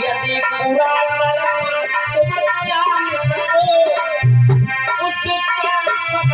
यदि पूरा जान सको उसका सब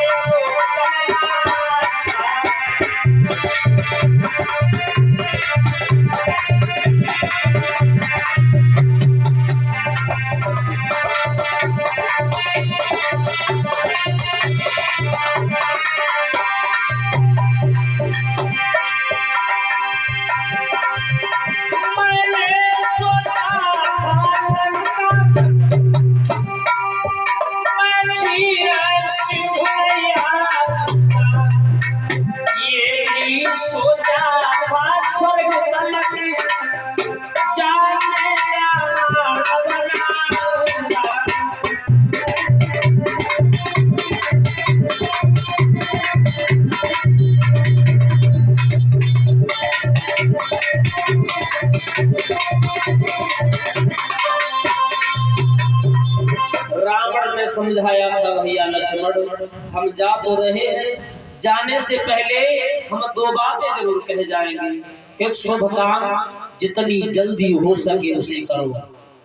सोचा था स्वर्ग तलक जाने रावण ने समझाया था भैया लक्ष्मण हम जा तो रहे हैं, जाने से पहले हम दो बातें जरूर कह जाएंगे कि शुभ काम जितनी जल्दी हो सके उसे करो,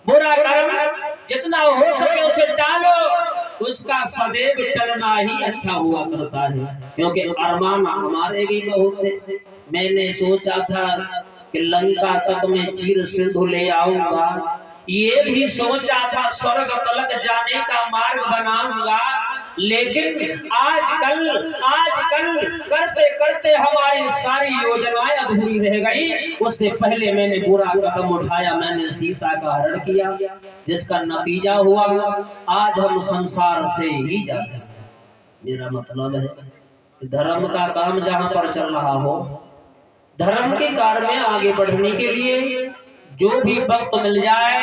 बुरा कर्म जितना हो सके उसे टालो, उसका सदैव टलना ही अच्छा हुआ करता है। क्योंकि अरमान हमारे भी बहुत थे। मैंने सोचा था कि लंका तक मैं चीर सिंधु ले आऊंगा, ये भी सोचा था स्वर्ग तलक जाने का मार्ग बनाऊंगा, लेकिन आजकल करते करते हमारी सारी योजनाएं अधूरी रह गई। उससे पहले मैंने बुरा कदम उठाया, मैंने सीता का हरण किया, जिसका नतीजा हुआ आज हम संसार से ही जाते हैं। मेरा मतलब है कि धर्म का काम जहां पर चल रहा हो, धर्म के कार्य में आगे बढ़ने के लिए जो भी वक्त मिल जाए,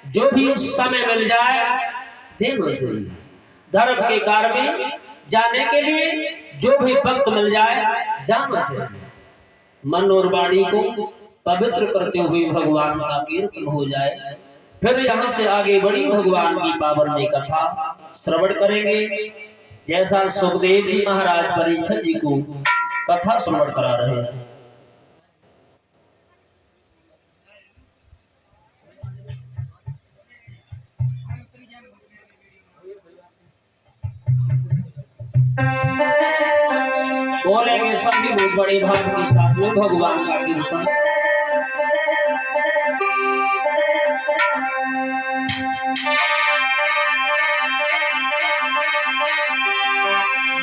जो भी समय मिल जाए देना चाहिए। धर्म के कार्य में जाने के लिए जो भी वक्त मिल जाए जाना चाहिए। मन और वाणी को पवित्र करते हुए भगवान का कीर्तन हो जाए, फिर यहाँ से आगे बढ़ी भगवान की पावन में कथा श्रवण करेंगे। जैसा सुखदेव जी महाराज परीक्षित जी को कथा श्रवण करा रहे हैं। बोलेंगे सभी बहुत बड़े भाव के साथ में भगवान का कीर्तन।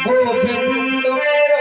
गोविंद मेरो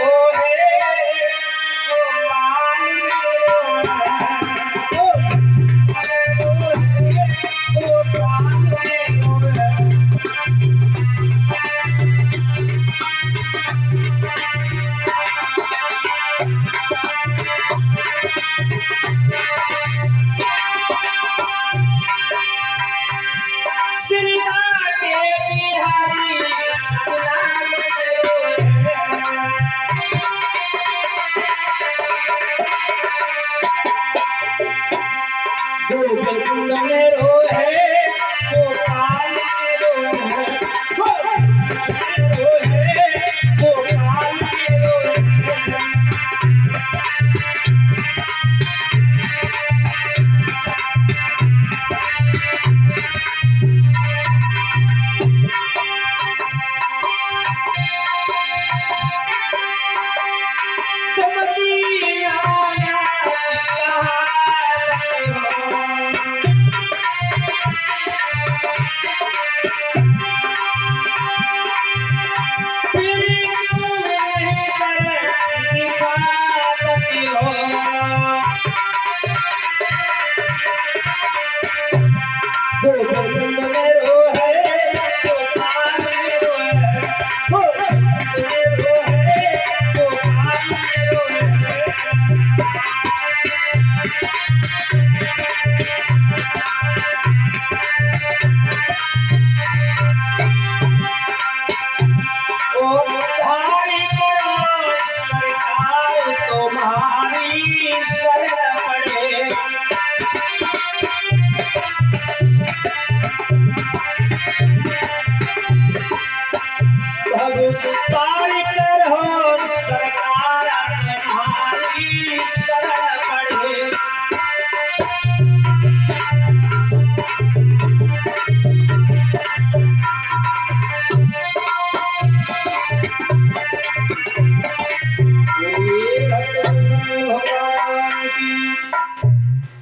तुम्हारी शरण पड़े भगवान कर हो सरकार तुम्हारी शरण पड़े।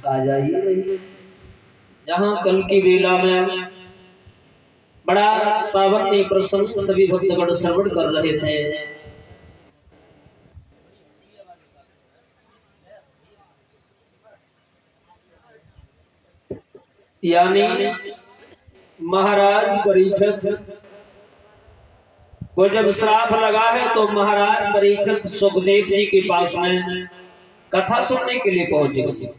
आ जाइए जहाँ कल की बेला में बड़ा पावन प्रसंग सभी भक्तगण श्रवण कर रहे थे। यानी महाराज परीक्षित को जब श्राप लगा है तो महाराज परीक्षित सुखदेव जी के पास में कथा सुनने के लिए पहुंचे थे।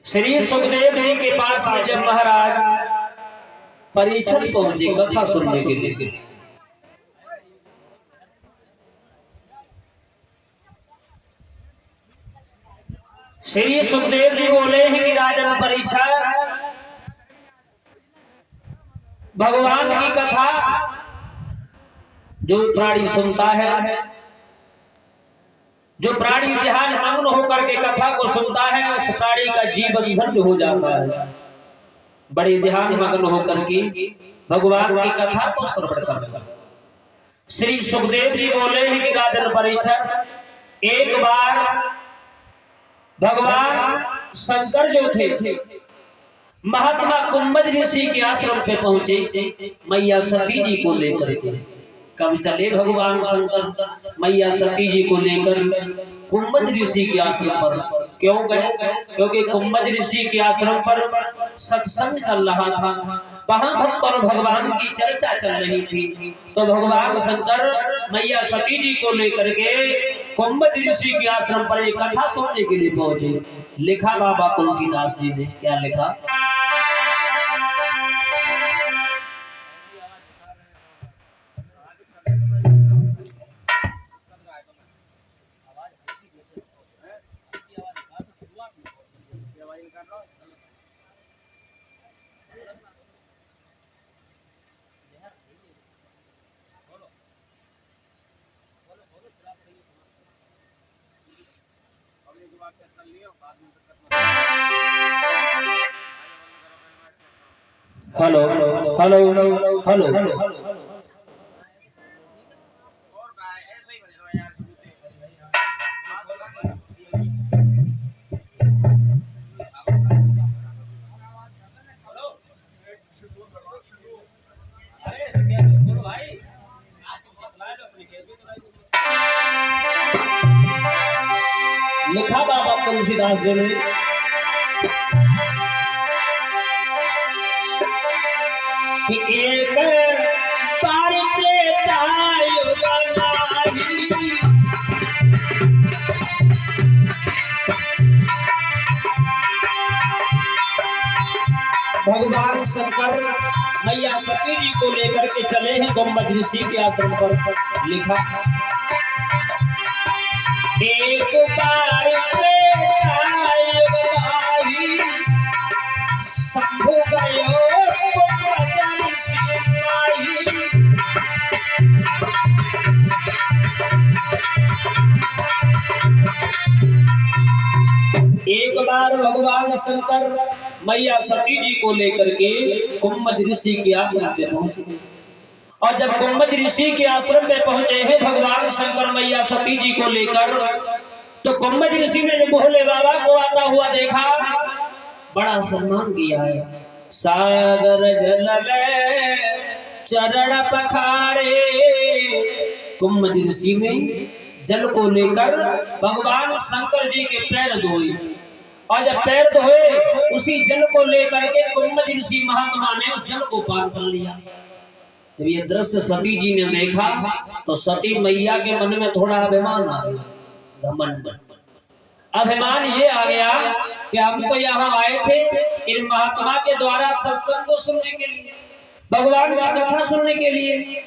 श्री सुखदेव जी के पास में जब महाराज परीक्षित पहुंचे कथा सुनने के लिए, श्री सुखदेव जी बोले हैं कि राजन परीक्षा, भगवान की कथा जो प्राणी सुनता है, जो प्राणी ध्यान मग्न होकर के कथा को सुनता है, उस प्राणी का जीवन धन्य हो जाता है। बड़े ध्यान मग्न होकर के भगवान की कथा को श्रवण करता। श्री सुखदेव जी बोले हैं कि राजन परीक्षा, एक बार भगवान शंकर जो थे महात्मा कुंभज ऋषि के आश्रम पे पहुंचे मैया सती जी को लेकर के। कब चले भगवान शंकर मैया सती जी को लेकर कुंभज ऋषि के आश्रम पर? क्यों गए? क्योंकि कुंभज ऋषि के आश्रम पर सत्संग चल रहा था, वहां भक्त और भगवान की चर्चा चल रही थी। तो भगवान शंकर मैया सती जी को लेकर के कुंभज ऋषि के आश्रम पर एक कथा सुनने के लिए पहुंचे। लिखा बाबा तुलसीदास जी ने, क्या लिखा? हेलो हेलो हेलो, लिखा बाबा तुलसीदास जी ने, कि एक बार भगवान शंकर मैया सती जी को लेकर के चले हैं कुंभज ऋषि के आश्रम पर। लिखा, एक बार शंभु गयो एक बार भगवान शंकर मैया सती जी को लेकर के कुंभज ऋषि के आश्रम पे पहुंचे। और जब कुंभज ऋषि के आश्रम पे पहुंचे हैं भगवान शंकर मैया सती जी को लेकर, तो कुंभज ऋषि ने जब भोले बाबा को आता हुआ देखा, बड़ा सम्मान किया है। सागर जल चरण पखारे, कुंभज ऋषि ने जल को लेकर भगवान शंकर जी के पैर धोए, और जब पैर धोए उसी जल को लेकर के कुंभज ऋषि महात्मा ने उस जल को पान कर लिया। जब ये दृश्य सती जी ने देखा तो सती मैया के मन में थोड़ा अभिमान आ गया, घमंड अभिमान ये आ गया कि हम तो यहाँ आए थे इन महात्मा के द्वारा सत्संग को सुनने के लिए, भगवान की कथा सुनने के लिए।